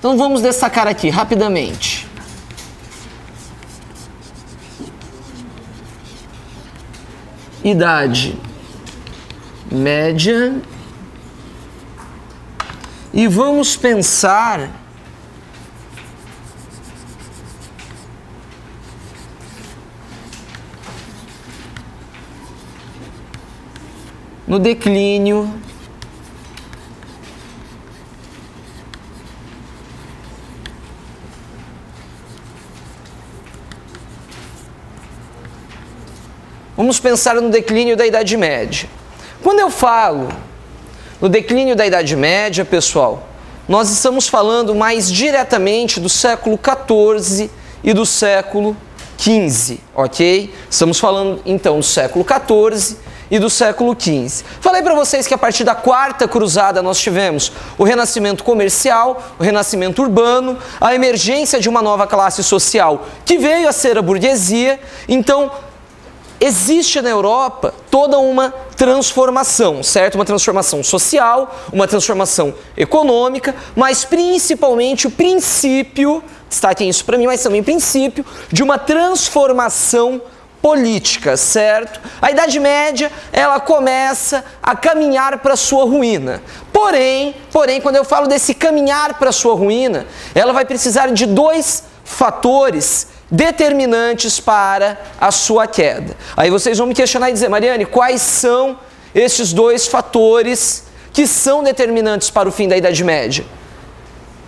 Então vamos destacar aqui rapidamente. Idade média. E vamos pensar no declínio da Idade Média. Quando eu falo no declínio da Idade Média, pessoal, nós estamos falando mais diretamente do século XIV e do século XV, ok? Estamos falando então do século XIV e do século XV. Falei para vocês que a partir da Quarta Cruzada nós tivemos o renascimento comercial, o renascimento urbano, a emergência de uma nova classe social que veio a ser a burguesia. Então, existe na Europa toda uma transformação, certo? Uma transformação social, uma transformação econômica, mas principalmente o princípio, destaquem isso para mim, mas também o princípio de uma transformação política, certo? A Idade Média, ela começa a caminhar para a sua ruína. Porém, quando eu falo desse caminhar para a sua ruína, ela vai precisar de dois fatores determinantes para a sua queda. Aí vocês vão me questionar e dizer, Mariane, quais são esses dois fatores que são determinantes para o fim da Idade Média?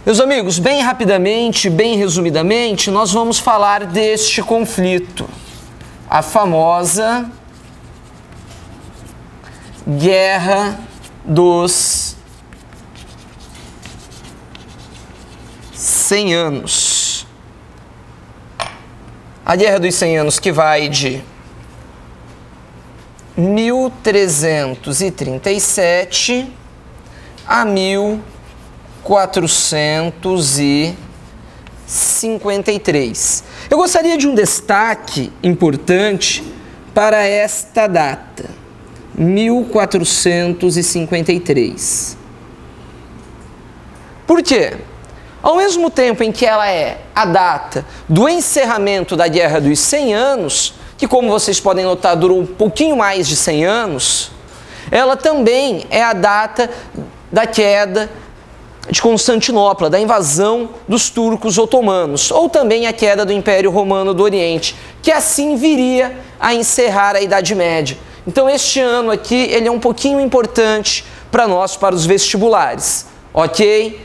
Meus amigos, bem rapidamente, bem resumidamente, nós vamos falar deste conflito. A famosa Guerra dos 100 anos. A Guerra dos 100 anos que vai de 1337 a 1453. Eu gostaria de um destaque importante para esta data, 1453. Por quê? Ao mesmo tempo em que ela é a data do encerramento da Guerra dos 100 anos, que como vocês podem notar durou um pouquinho mais de 100 anos, ela também é a data da queda de Constantinopla, da invasão dos turcos otomanos, ou também a queda do Império Romano do Oriente, que assim viria a encerrar a Idade Média. Então este ano aqui, ele é um pouquinho importante para nós, para os vestibulares, ok?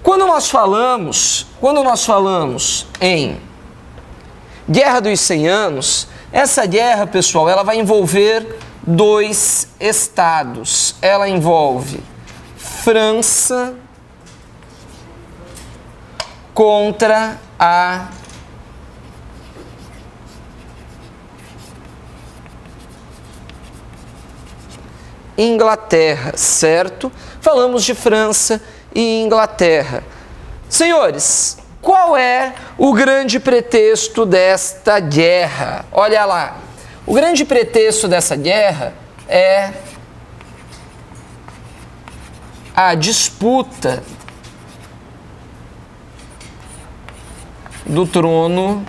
Quando nós falamos em Guerra dos 100 anos, essa guerra, pessoal, ela vai envolver dois estados. Ela envolve França contra a Inglaterra, certo? Falamos de França e Inglaterra. Senhores, qual é o grande pretexto desta guerra? Olha lá, o grande pretexto dessa guerra é a disputa do trono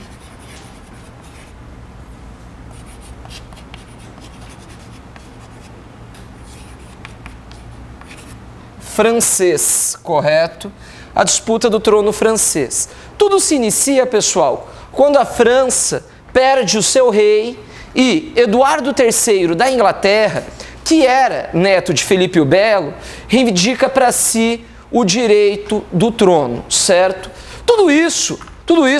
francês, correto? A disputa do trono francês. Tudo se inicia, pessoal, quando a França perde o seu rei e Eduardo III da Inglaterra, que era neto de Felipe o Belo, reivindica para si o direito do trono, certo? Tudo isso,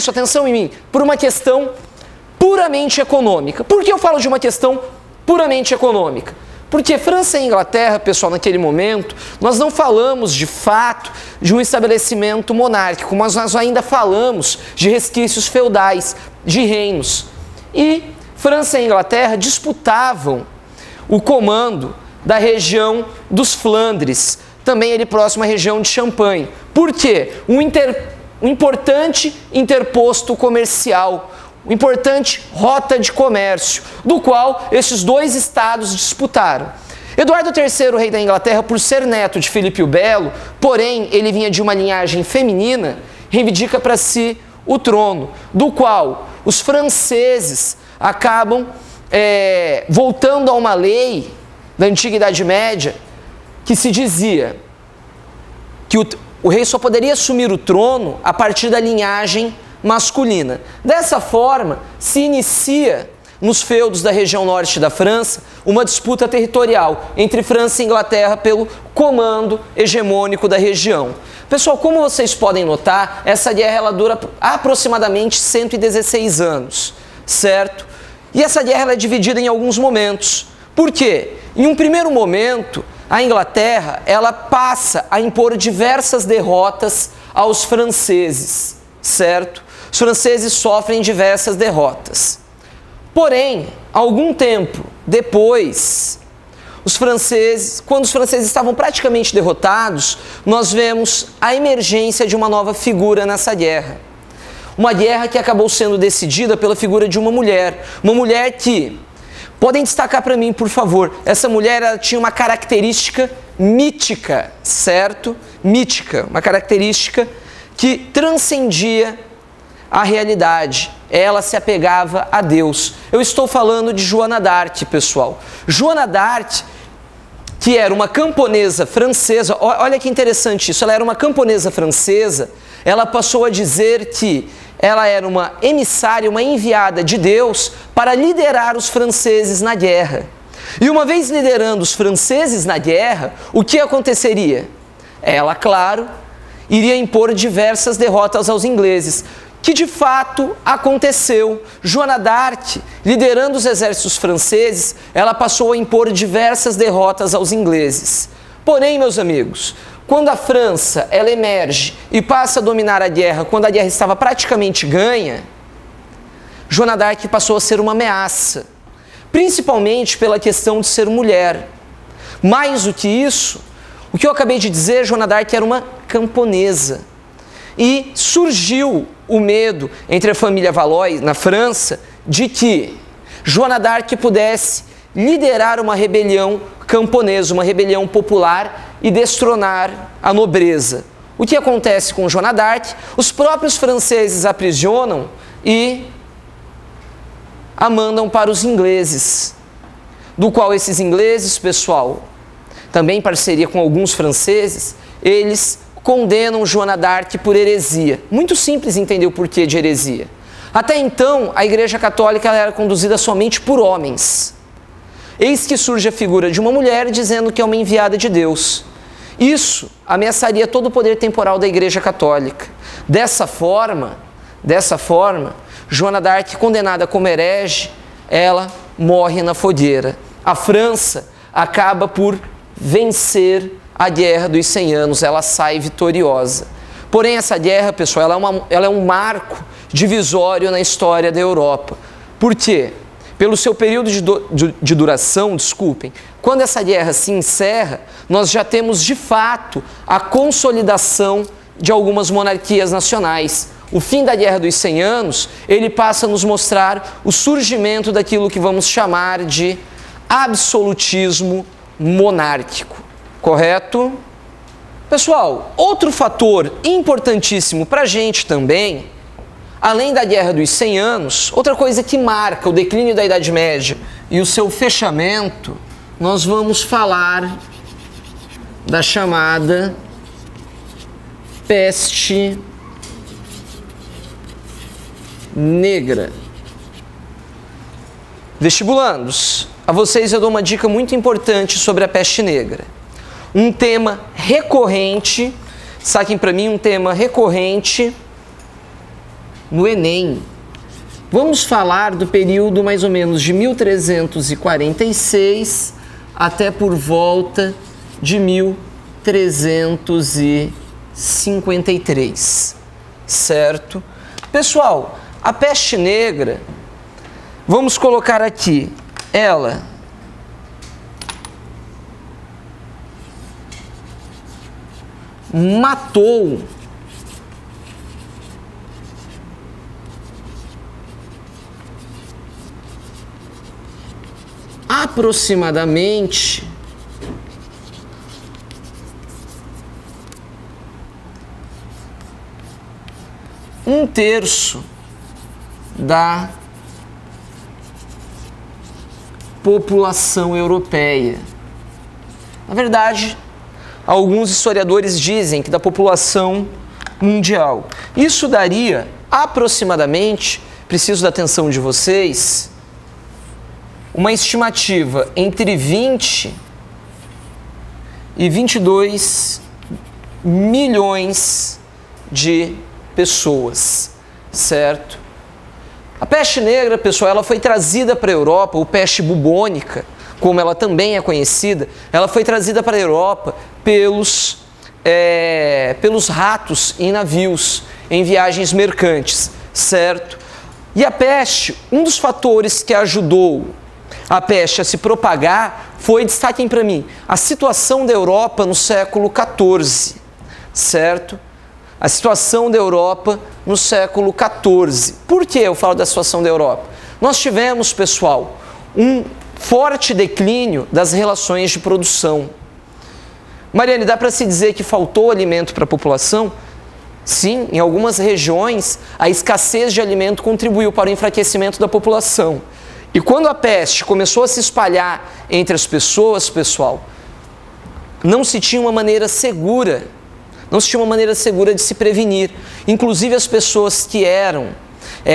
atenção em mim, por uma questão puramente econômica. Por que eu falo de uma questão puramente econômica? Porque França e Inglaterra, pessoal, naquele momento, nós não falamos de fato de um estabelecimento monárquico, mas nós ainda falamos de resquícios feudais, de reinos. E França e Inglaterra disputavam o comando da região dos Flandres, também ali próximo à região de Champagne. Por quê? Um importante interposto comercial, uma importante rota de comércio, do qual esses dois estados disputaram. Eduardo III, rei da Inglaterra, por ser neto de Filipe o Belo, porém ele vinha de uma linhagem feminina, reivindica para si o trono, do qual os franceses acabam voltando a uma lei da Antiga Idade Média que se dizia que o rei só poderia assumir o trono a partir da linhagem masculina. Dessa forma, se inicia nos feudos da região norte da França uma disputa territorial entre França e Inglaterra pelo comando hegemônico da região. Pessoal, como vocês podem notar, essa guerra ela dura aproximadamente 116 anos, certo? E essa guerra ela é dividida em alguns momentos. Por quê? Em um primeiro momento, a Inglaterra ela passa a impor diversas derrotas aos franceses, certo? Os franceses sofrem diversas derrotas. Porém, algum tempo depois, quando os franceses estavam praticamente derrotados, nós vemos a emergência de uma nova figura nessa guerra. Uma guerra que acabou sendo decidida pela figura de uma mulher que, podem destacar para mim, por favor, essa mulher ela tinha uma característica mítica, certo? Mítica, uma característica que transcendia a realidade. Ela se apegava a Deus. Eu estou falando de Joana d'Arc, pessoal. Joana d'Arc, que era uma camponesa francesa, olha que interessante isso, ela era uma camponesa francesa, ela passou a dizer que ela era uma emissária, uma enviada de Deus para liderar os franceses na guerra. E uma vez liderando os franceses na guerra, o que aconteceria? Ela, claro, iria impor diversas derrotas aos ingleses, que de fato aconteceu. Joana d'Arc, liderando os exércitos franceses, ela passou a impor diversas derrotas aos ingleses. Porém, meus amigos, quando a França ela emerge e passa a dominar a guerra, quando a guerra estava praticamente ganha, Joana d'Arc passou a ser uma ameaça, principalmente pela questão de ser mulher. Mais do que isso, o que eu acabei de dizer, Joana d'Arc era uma camponesa. E surgiu o medo entre a família Valois, na França, de que Joana d'Arc pudesse liderar uma rebelião camponesa, uma rebelião popular e destronar a nobreza. O que acontece com Joana d'Arc? Os próprios franceses a aprisionam e a mandam para os ingleses, do qual esses ingleses, pessoal, também em parceria com alguns franceses, eles condenam Joana d'Arc por heresia. Muito simples entender o porquê de heresia. Até então, a Igreja Católica era conduzida somente por homens. Eis que surge a figura de uma mulher dizendo que é uma enviada de Deus. Isso ameaçaria todo o poder temporal da Igreja Católica. Dessa forma, Joana d'Arc, condenada como herege, ela morre na fogueira. A França acaba por vencer a Guerra dos 100 Anos, ela sai vitoriosa. Porém, essa guerra, pessoal, ela é um marco divisório na história da Europa. Por quê? Pelo seu período de duração, quando essa guerra se encerra, nós já temos de fato a consolidação de algumas monarquias nacionais. O fim da Guerra dos 100 Anos, ele passa a nos mostrar o surgimento daquilo que vamos chamar de absolutismo monárquico. Correto? Pessoal, outro fator importantíssimo para a gente também, além da Guerra dos 100 Anos, outra coisa que marca o declínio da Idade Média e o seu fechamento, nós vamos falar da chamada peste negra. Vestibulandos, a vocês eu dou uma dica muito importante sobre a peste negra. Um tema recorrente, saquem para mim um tema recorrente no Enem. Vamos falar do período mais ou menos de 1346 até por volta de 1353, certo? Pessoal, a peste negra, vamos colocar aqui, ela matou aproximadamente 1/3 da população europeia. Na verdade, alguns historiadores dizem que da população mundial. Isso daria aproximadamente, preciso da atenção de vocês, uma estimativa entre 20 e 22 milhões de pessoas, certo? A peste negra, pessoal, ela foi trazida para a Europa, ou peste bubônica, como ela também é conhecida, ela foi trazida para a Europa pelos ratos em navios, em viagens mercantes, certo? E a peste, um dos fatores que ajudou a peste a se propagar foi, destaquem para mim, a situação da Europa no século XIV, certo? A situação da Europa no século XIV. Por que eu falo da situação da Europa? Nós tivemos, pessoal, um forte declínio das relações de produção. Mariane, dá para se dizer que faltou alimento para a população? Sim, em algumas regiões, a escassez de alimento contribuiu para o enfraquecimento da população. E quando a peste começou a se espalhar entre as pessoas, pessoal, não se tinha uma maneira segura de se prevenir. Inclusive as pessoas que eram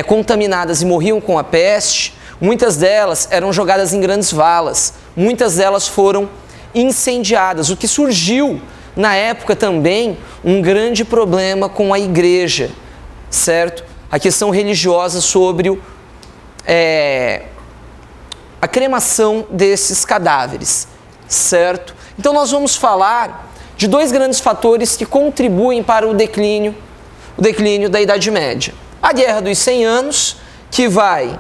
contaminadas e morriam com a peste, muitas delas eram jogadas em grandes valas, muitas delas foram incendiadas, o que surgiu na época também um grande problema com a igreja, certo? A questão religiosa sobre a cremação desses cadáveres, certo? Então nós vamos falar de dois grandes fatores que contribuem para o declínio da Idade Média. A Guerra dos 100 Anos, que vai,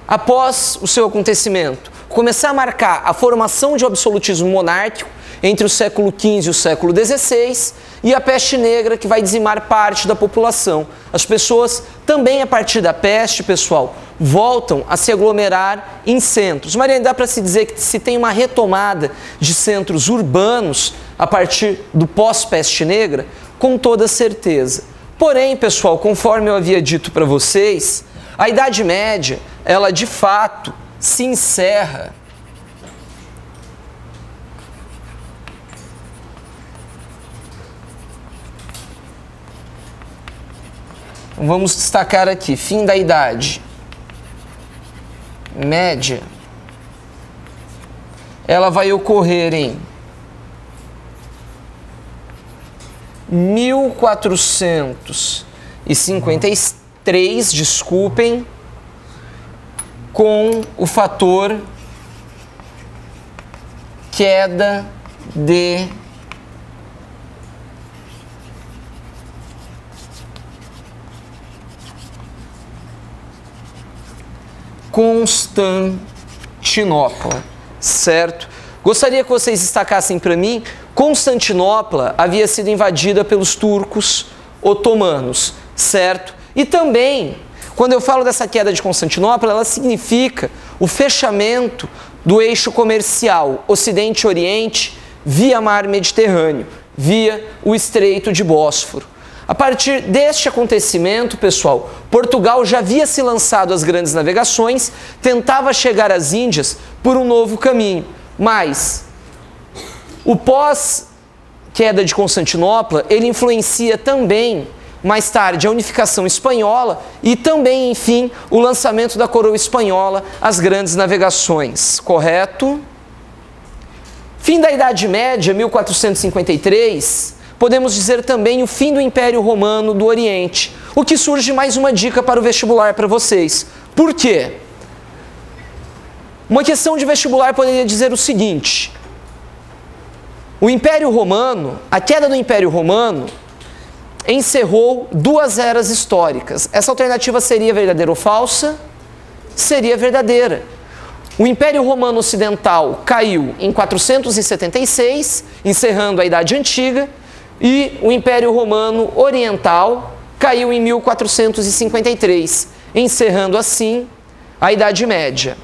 após o seu acontecimento, começar a marcar a formação de um absolutismo monárquico entre o século XV e o século XVI, e a peste negra, que vai dizimar parte da população. As pessoas também, a partir da peste, pessoal, voltam a se aglomerar em centros. Mariane, dá para se dizer que se tem uma retomada de centros urbanos a partir do pós-peste negra? Com toda certeza. Porém, pessoal, conforme eu havia dito para vocês, a Idade Média, ela de fato se encerra vamos destacar aqui, fim da Idade Média, ela vai ocorrer em 1453, desculpem, com o fator queda de Constantinopla, certo? Gostaria que vocês destacassem para mim, Constantinopla havia sido invadida pelos turcos otomanos, certo? E também, quando eu falo dessa queda de Constantinopla, ela significa o fechamento do eixo comercial Ocidente-Oriente via Mar Mediterrâneo, via o Estreito de Bósforo. A partir deste acontecimento, pessoal, Portugal já havia se lançado às grandes navegações, tentava chegar às Índias por um novo caminho, mas o pós-queda de Constantinopla, ele influencia também, mais tarde, a unificação espanhola e também, enfim, o lançamento da coroa espanhola às grandes navegações, correto? Fim da Idade Média, 1453... podemos dizer também o fim do Império Romano do Oriente, o que surge mais uma dica para o vestibular para vocês. Por quê? Uma questão de vestibular poderia dizer o seguinte: o Império Romano, a queda do Império Romano, encerrou duas eras históricas. Essa alternativa seria verdadeira ou falsa? Seria verdadeira. O Império Romano Ocidental caiu em 476, encerrando a Idade Antiga, e o Império Romano Oriental caiu em 1453, encerrando assim a Idade Média.